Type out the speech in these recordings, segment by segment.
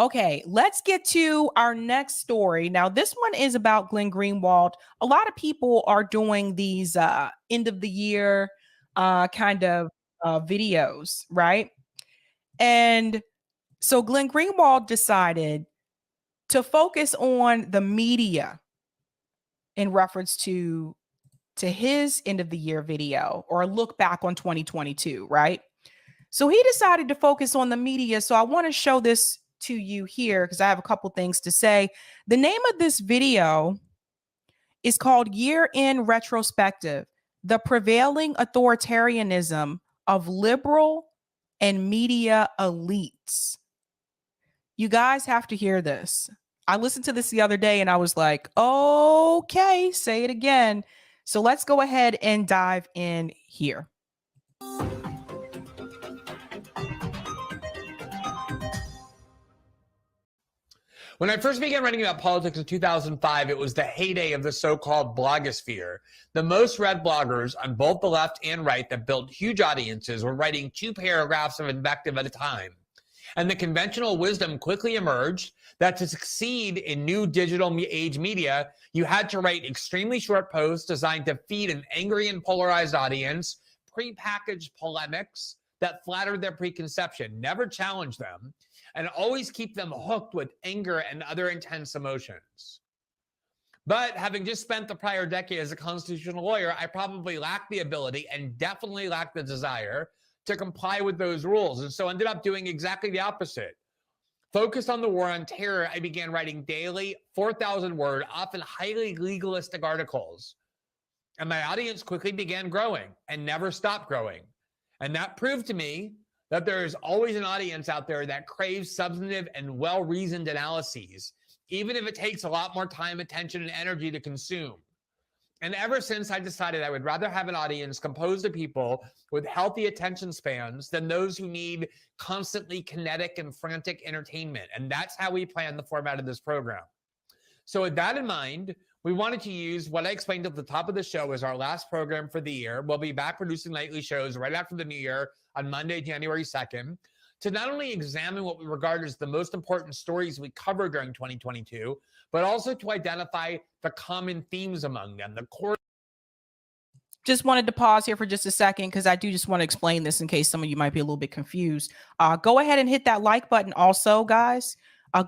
Okay, let's get to our next story. Now, this one is about Glenn Greenwald. A lot of people are doing these end of the year kind of videos, right? And so Glenn Greenwald decided to focus on the media in reference to his end of the year video, or a look back on 2022, right? So he decided to focus on the media. So I want to show this to you here because I have a couple things to say. The name of this video is called Year in Retrospective: The Prevailing Authoritarianism of Liberal and Media Elites. You guys have to hear this. I listened to this the other day and I was like, okay, say it again. So let's go ahead and dive in here. When I first began writing about politics in 2005, it was the heyday of the so-called blogosphere. The most read bloggers on both the left and right that built huge audiences were writing 2 paragraphs of invective at a time. And the conventional wisdom quickly emerged that to succeed in new digital age media, you had to write extremely short posts designed to feed an angry and polarized audience, prepackaged polemics that flattered their preconception, never challenged them, and always keep them hooked with anger and other intense emotions. But having just spent the prior decade as a constitutional lawyer, I probably lacked the ability and definitely lacked the desire to comply with those rules, and so ended up doing exactly the opposite. Focused on the war on terror, I began writing daily, 4,000-word, often highly legalistic articles. And my audience quickly began growing and never stopped growing. And that proved to me that there is always an audience out there that craves substantive and well-reasoned analyses, even if it takes a lot more time, attention, and energy to consume. And ever since, I decided I would rather have an audience composed of people with healthy attention spans than those who need constantly kinetic and frantic entertainment. And that's how we plan the format of this program. So with that in mind, we wanted to use what I explained at the top of the show as our last program for the year. We'll be back producing nightly shows right after the new year on Monday, January 2nd, to not only examine what we regard as the most important stories we cover during 2022, but also to identify the common themes among them, the core. Just wanted to pause here for just a second because I do just want to explain this in case some of you might be a little bit confused. Go ahead and hit that like button also, guys.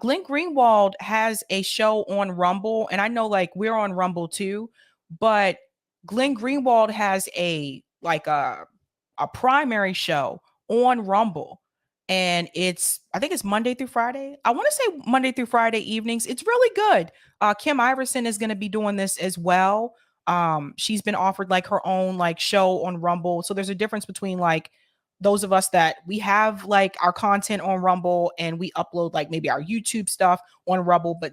Glenn Greenwald has a show on Rumble, and I know like we're on Rumble too, but Glenn Greenwald has a primary show on Rumble, and I think it's Monday through Friday. I want to say Monday through Friday evenings. It's really good. Kim Iverson is going to be doing this as well. She's been offered like her own like show on Rumble. So there's a difference between like those of us that we have like our content on Rumble and we upload like maybe our YouTube stuff on Rumble, but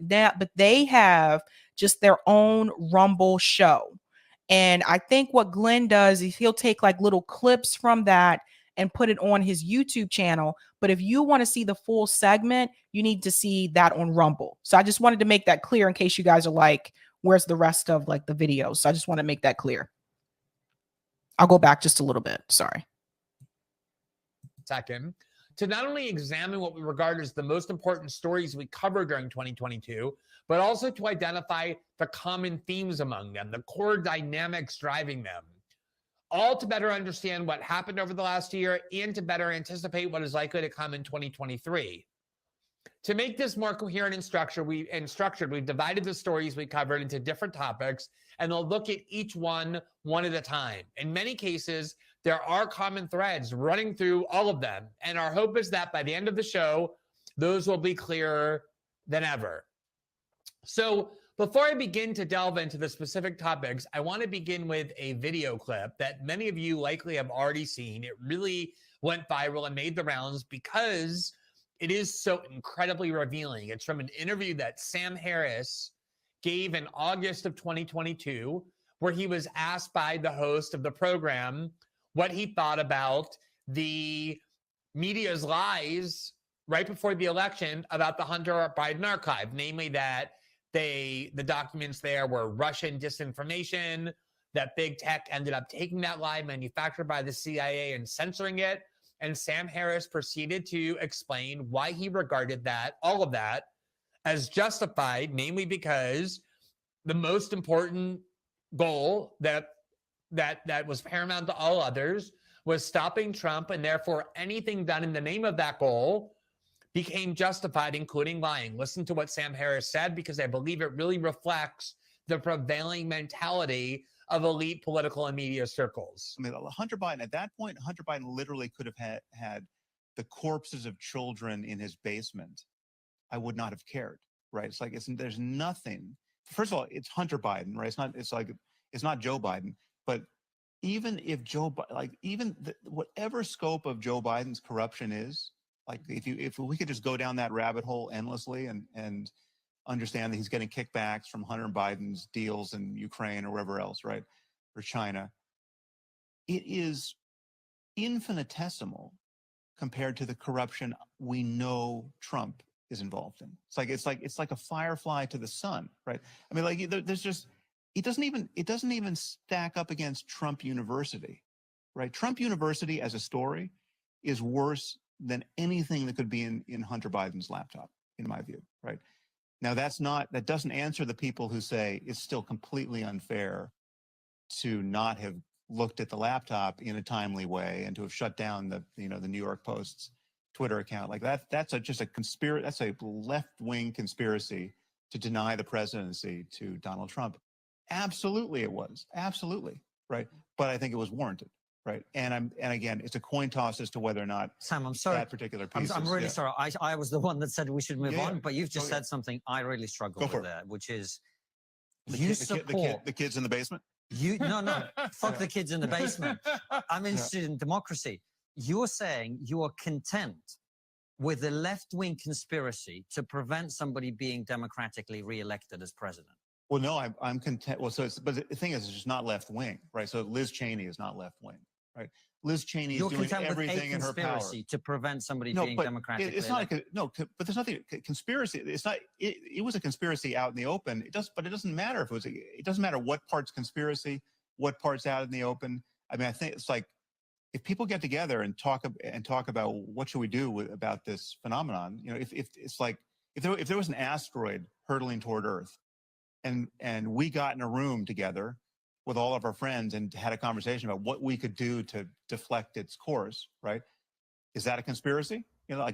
they have just their own Rumble show. And I think what Glenn does is he'll take like little clips from that and put it on his YouTube channel. But if you want to see the full segment, you need to see that on Rumble. So I just wanted to make that clear in case you guys are like, where's the rest of like the videos? So I just want to make that clear. I'll go back just a little bit. Sorry. Second, to not only examine what we regard as the most important stories we cover during 2022, but also to identify the common themes among them, the core dynamics driving them, all to better understand what happened over the last year and to better anticipate what is likely to come in 2023. To make this more coherent and structured, we've divided the stories we covered into different topics, and we'll look at each one at a time. In many cases, there are common threads running through all of them, and our hope is that by the end of the show, those will be clearer than ever. So before I begin to delve into the specific topics, I want to begin with a video clip that many of you likely have already seen. It really went viral and made the rounds because it is so incredibly revealing. It's from an interview that Sam Harris gave in August of 2022, where he was asked by the host of the program what he thought about the media's lies right before the election about the Hunter Biden archive, namely that the documents there were Russian disinformation, that big tech ended up taking that lie manufactured by the CIA and censoring it, And Sam Harris proceeded to explain why he regarded all of that, as justified, namely because the most important goal that was paramount to all others was stopping Trump, and therefore anything done in the name of that goal became justified, including lying. Listen to what Sam Harris said, because I believe it really reflects the prevailing mentality of elite political and media circles. I mean, Hunter Biden, at that point, Hunter Biden literally could have had the corpses of children in his basement. I would not have cared, right? It's like, there's nothing. First of all, it's Hunter Biden, right? It's not Joe Biden. But even if whatever scope of Joe Biden's corruption is, like if we could just go down that rabbit hole endlessly and understand that he's getting kickbacks from Hunter Biden's deals in Ukraine or wherever else, right? Or China, it is infinitesimal compared to the corruption we know Trump is involved in. It's like a firefly to the sun, right? I mean, like there's just, it doesn't even stack up against Trump University, right? Trump University as a story is worse than anything that could be in Hunter Biden's laptop, in my view, right? Now, that doesn't answer the people who say it's still completely unfair to not have looked at the laptop in a timely way and to have shut down the New York Post's Twitter account. Like that's just a conspiracy. That's a left-wing conspiracy to deny the presidency to Donald Trump. Absolutely, it was. Absolutely, right? But I think it was warranted, right? And again, it's a coin toss as to whether or not Sam, I'm sorry. That particular piece. I'm really sorry. I was the one that said we should move on, but you've just said something I really struggle with there, which is the kids in the basement. No, fuck the kids in the basement. I'm interested in democracy. You're saying you are content with the left-wing conspiracy to prevent somebody being democratically re-elected as president. Well, no, I'm content. Well, but the thing is, it's just not left wing, right? So Liz Cheney is not left wing, right? Liz Cheney is doing everything in her power to prevent somebody being democratically elected. But there's nothing conspiracy. It's not. It was a conspiracy out in the open. But it doesn't matter if it was. It doesn't matter what part's conspiracy, what part's out in the open. I mean, I think it's like if people get together and talk about what should we do about this phenomenon. If it's like if there was an asteroid hurtling toward Earth, and we got in a room together with all of our friends and had a conversation about what we could do to deflect its course, right? Is that a conspiracy? I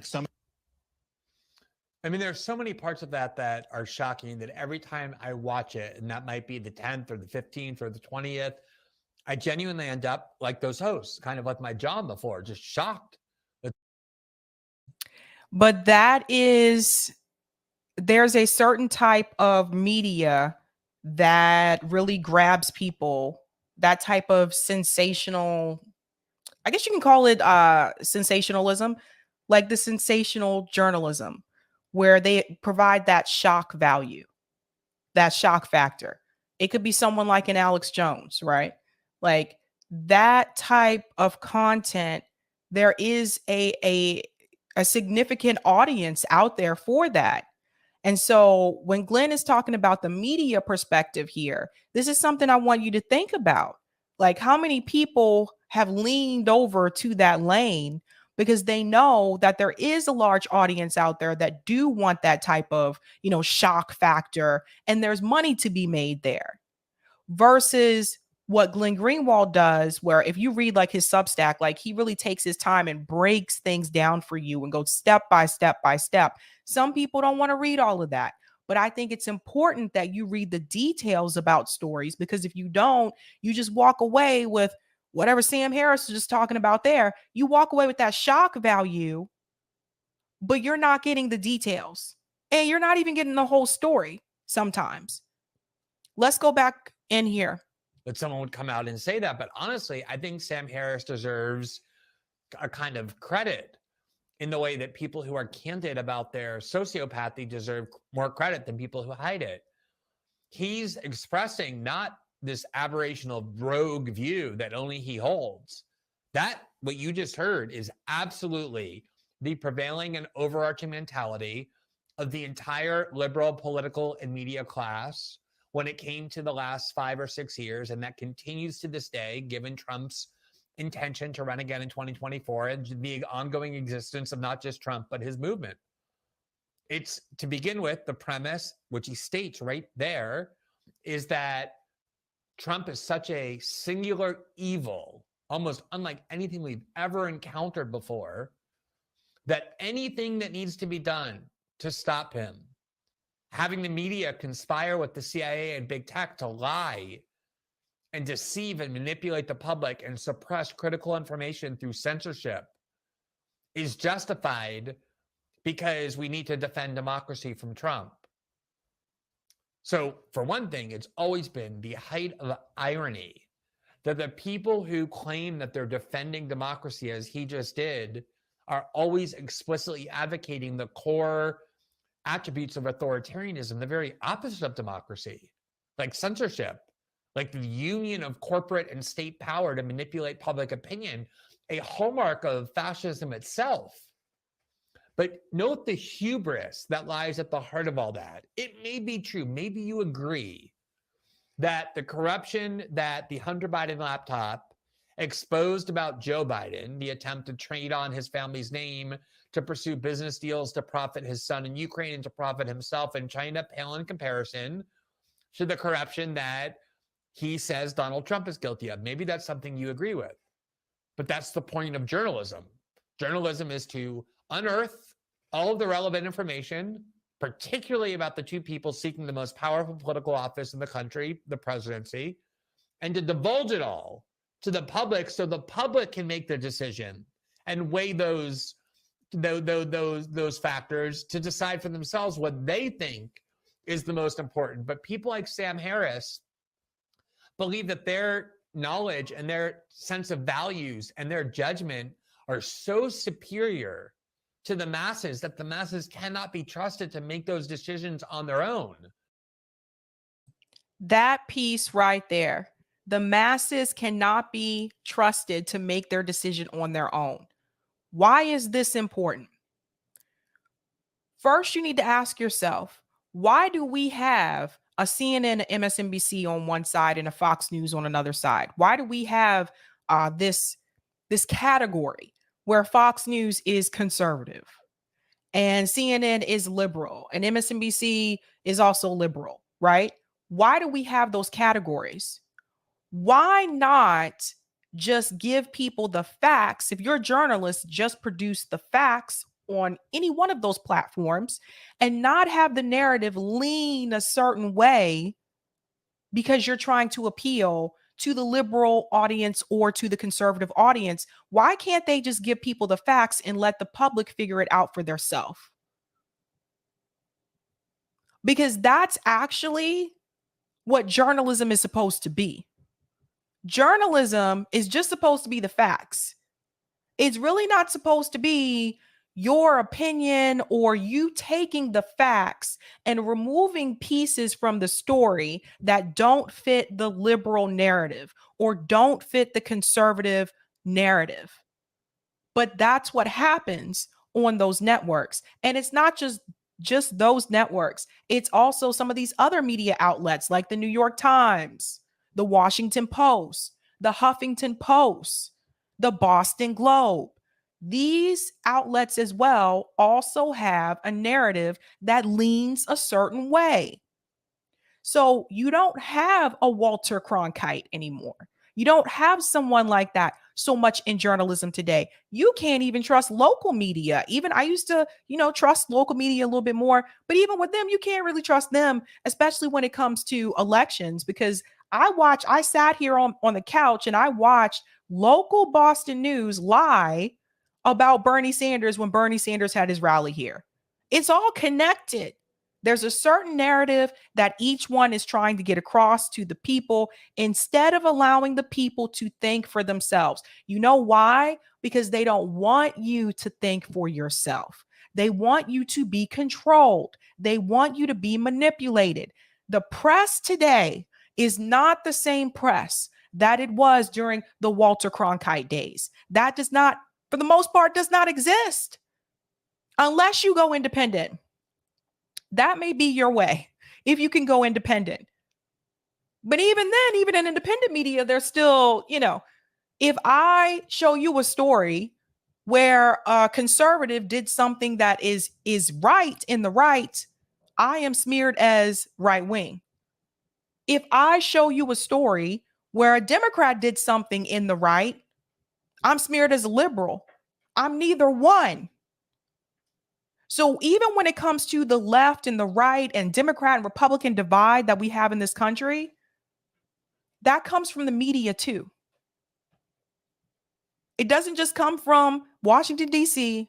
mean, there's so many parts of that are shocking that every time I watch it, and that might be the 10th or the 15th or the 20th, I genuinely end up like those hosts, kind of like my job before, just shocked. But there's a certain type of media that really grabs people, that type of sensational, I guess you can call it sensationalism, like the sensational journalism, where they provide that shock value, that shock factor. It could be someone like an Alex Jones, right? Like that type of content, there is a significant audience out there for that. And so when Glenn is talking about the media perspective here, this is something I want you to think about. Like how many people have leaned over to that lane because they know that there is a large audience out there that do want that type of, shock factor, and there's money to be made there. Versus what Glenn Greenwald does, where if you read like his Substack, like he really takes his time and breaks things down for you and goes step by step by step. Some people don't want to read all of that, but I think it's important that you read the details about stories, because if you don't, you just walk away with whatever Sam Harris was just talking about there. You walk away with that shock value, but you're not getting the details and you're not even getting the whole story sometimes. Let's go back in here. That someone would come out and say that. But honestly, I think Sam Harris deserves a kind of credit in the way that people who are candid about their sociopathy deserve more credit than people who hide it. He's expressing not this aberrational rogue view that only he holds. That, what you just heard, is absolutely the prevailing and overarching mentality of the entire liberal political and media class when it came to the last 5 or 6 years, and that continues to this day, given Trump's intention to run again in 2024 and the ongoing existence of not just Trump, but his movement. It's, to begin with, the premise, which he states right there, is that Trump is such a singular evil, almost unlike anything we've ever encountered before, that anything that needs to be done to stop him, having the media conspire with the CIA and big tech to lie and deceive and manipulate the public and suppress critical information through censorship, is justified because we need to defend democracy from Trump. So, for one thing, it's always been the height of irony that the people who claim that they're defending democracy, as he just did, are always explicitly advocating the core attributes of authoritarianism, the very opposite of democracy, like censorship, like the union of corporate and state power to manipulate public opinion, a hallmark of fascism itself. But note the hubris that lies at the heart of all that. It may be true, maybe you agree, that the corruption that the Hunter Biden laptop exposed about Joe Biden, the attempt to trade on his family's name to pursue business deals to profit his son in Ukraine and to profit himself in China, pale in comparison to the corruption that he says Donald Trump is guilty of. Maybe that's something you agree with. But that's the point of journalism. Journalism is to unearth all of the relevant information, particularly about the two people seeking the most powerful political office in the country, the presidency, and to divulge it all to the public so the public can make the decision and weigh those factors to decide for themselves what they think is the most important. But people like Sam Harris believe that their knowledge and their sense of values and their judgment are so superior to the masses that the masses cannot be trusted to make those decisions on their own. That piece right there. The masses cannot be trusted to make their decision on their own. Why is this important? First, you need to ask yourself, why do we have a CNN, MSNBC on one side and a Fox News on another side? Why do we have this category where Fox News is conservative and CNN is liberal and MSNBC is also liberal, right? Why do we have those categories? Why not just give people the facts? If you're a journalist, just produce the facts on any one of those platforms and not have the narrative lean a certain way because you're trying to appeal to the liberal audience or to the conservative audience. Why can't they just give people the facts and let the public figure it out for themselves? Because that's actually what journalism is supposed to be. Journalism is just supposed to be the facts. It's really not supposed to be your opinion or you taking the facts and removing pieces from the story that don't fit the liberal narrative or don't fit the conservative narrative. But that's what happens on those networks. And it's not just those networks. It's also some of these other media outlets like the New York Times, the Washington Post, the Huffington Post, the Boston Globe. These outlets as well also have a narrative that leans a certain way. So you don't have a Walter Cronkite anymore. You don't have someone like that so much in journalism today. You can't even trust local media. Even I used to, trust local media a little bit more, but even with them, you can't really trust them, especially when it comes to elections, because I sat here on the couch and I watched local Boston news lie about Bernie Sanders when Bernie Sanders had his rally here. It's all connected. There's a certain narrative that each one is trying to get across to the people instead of allowing the people to think for themselves. You know why? Because they don't want you to think for yourself. They want you to be controlled. They want you to be manipulated. The press today is not the same press that it was during the Walter Cronkite days. That does not, for the most part, does not exist unless you go independent. That may be your way if you can go independent. But even then, even in independent media, there's still, If I show you a story where a conservative did something that is right in the right, I am smeared as right wing. If I show you a story where a Democrat did something in the right, I'm smeared as a liberal. I'm neither one. So even when it comes to the left and the right and Democrat and Republican divide that we have in this country, that comes from the media too. It doesn't just come from Washington, D.C.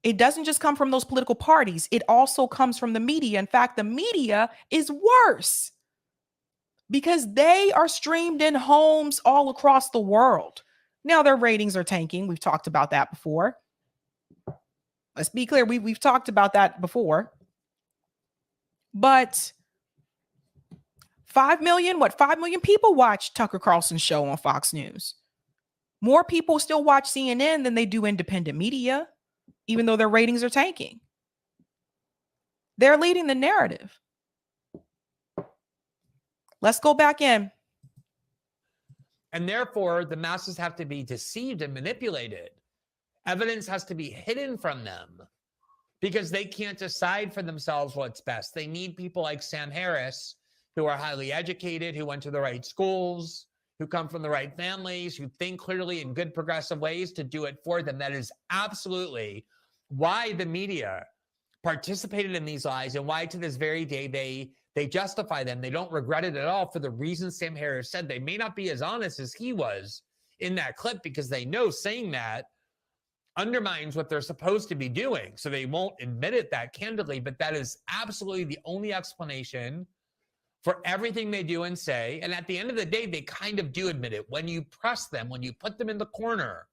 It doesn't just come from those political parties. It also comes from the media. In fact, the media is worse because they are streamed in homes all across the world. Now their ratings are tanking. We've talked about that before. Let's be clear. We've talked about that before. But 5 million people watch Tucker Carlson's show on Fox News. More people still watch CNN than they do independent media, even though their ratings are tanking. They're leading the narrative. Let's go back in. And therefore, the masses have to be deceived and manipulated. Evidence has to be hidden from them because they can't decide for themselves what's best. They need people like Sam Harris, who are highly educated, who went to the right schools, who come from the right families, who think clearly in good progressive ways to do it for them. That is absolutely why the media participated in these lies and why to this very day they justify them. They don't regret it at all for the reasons Sam Harris said. They may not be as honest as he was in that clip because they know saying that undermines what they're supposed to be doing. So they won't admit it that candidly, but that is absolutely the only explanation for everything they do and say. And at the end of the day, they kind of do admit it. When you press them, when you put them in the corner,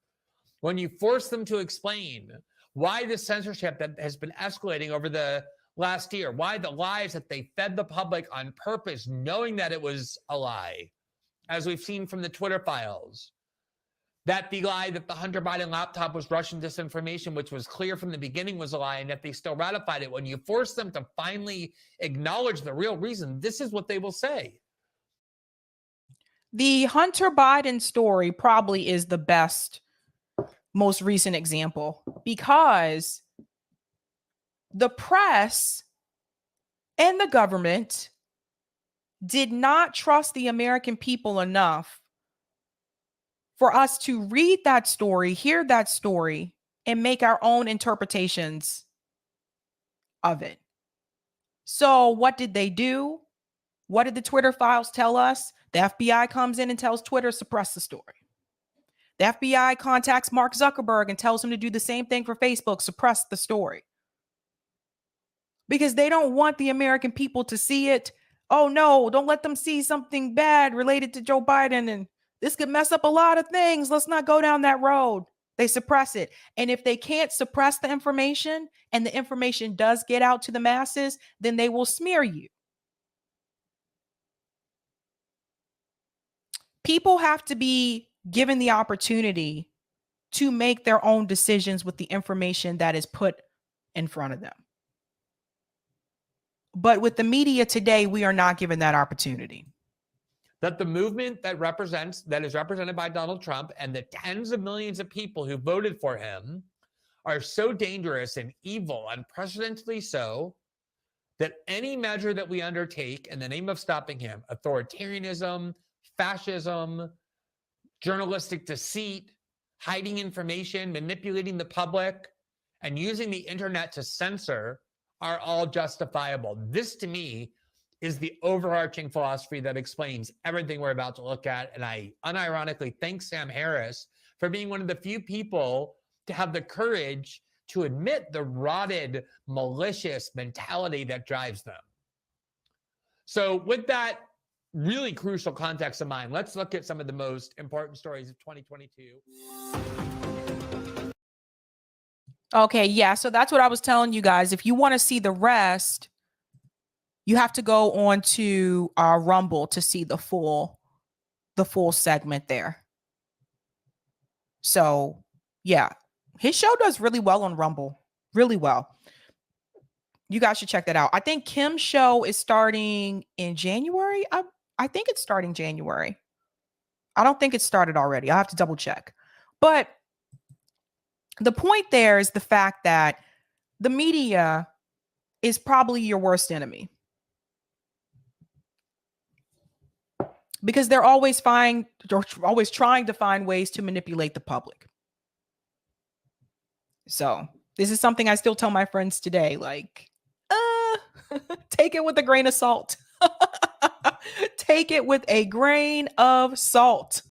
when you force them to explain why the censorship that has been escalating over the last year, why the lies that they fed the public on purpose, knowing that it was a lie, as we've seen from the Twitter files, that the lie that the Hunter Biden laptop was Russian disinformation, which was clear from the beginning was a lie, and that they still ratified it. When you force them to finally acknowledge the real reason, this is what they will say. The Hunter Biden story probably is the best, most recent example because the press and the government did not trust the American people enough for us to read that story, hear that story, and make our own interpretations of it. So what did they do? What did the Twitter files tell us? The FBI comes in and tells Twitter, suppress the story. The FBI contacts Mark Zuckerberg and tells him to do the same thing for Facebook, suppress the story. Because they don't want the American people to see it. Oh no, don't let them see something bad related to Joe Biden and this could mess up a lot of things. Let's not go down that road. They suppress it. And if they can't suppress the information and the information does get out to the masses, then they will smear you. People have to be given the opportunity to make their own decisions with the information that is put in front of them. But with the media today, we are not given that opportunity. That the movement that is represented by Donald Trump and the tens of millions of people who voted for him are so dangerous and evil, unprecedentedly so, that any measure that we undertake in the name of stopping him, authoritarianism, fascism, journalistic deceit, hiding information, manipulating the public, and using the internet to censor are all justifiable. This, to me, is the overarching philosophy that explains everything we're about to look at. And I unironically thank Sam Harris for being one of the few people to have the courage to admit the rotted, malicious mentality that drives them. So with that really crucial context in mind, let's look at some of the most important stories of 2022. Okay, yeah, so that's what I was telling you guys. If you want to see the rest, you have to go on to Rumble to see the full segment there. So, yeah, his show does really well on Rumble, really well. You guys should check that out. I think Kim's show is starting in January. I think it's starting January. I don't think it started already. I'll have to double check. But the point there is the fact that the media is probably your worst enemy. Because they're always trying to find ways to manipulate the public. So this is something I still tell my friends today, like, take it with a grain of salt. Take it with a grain of salt.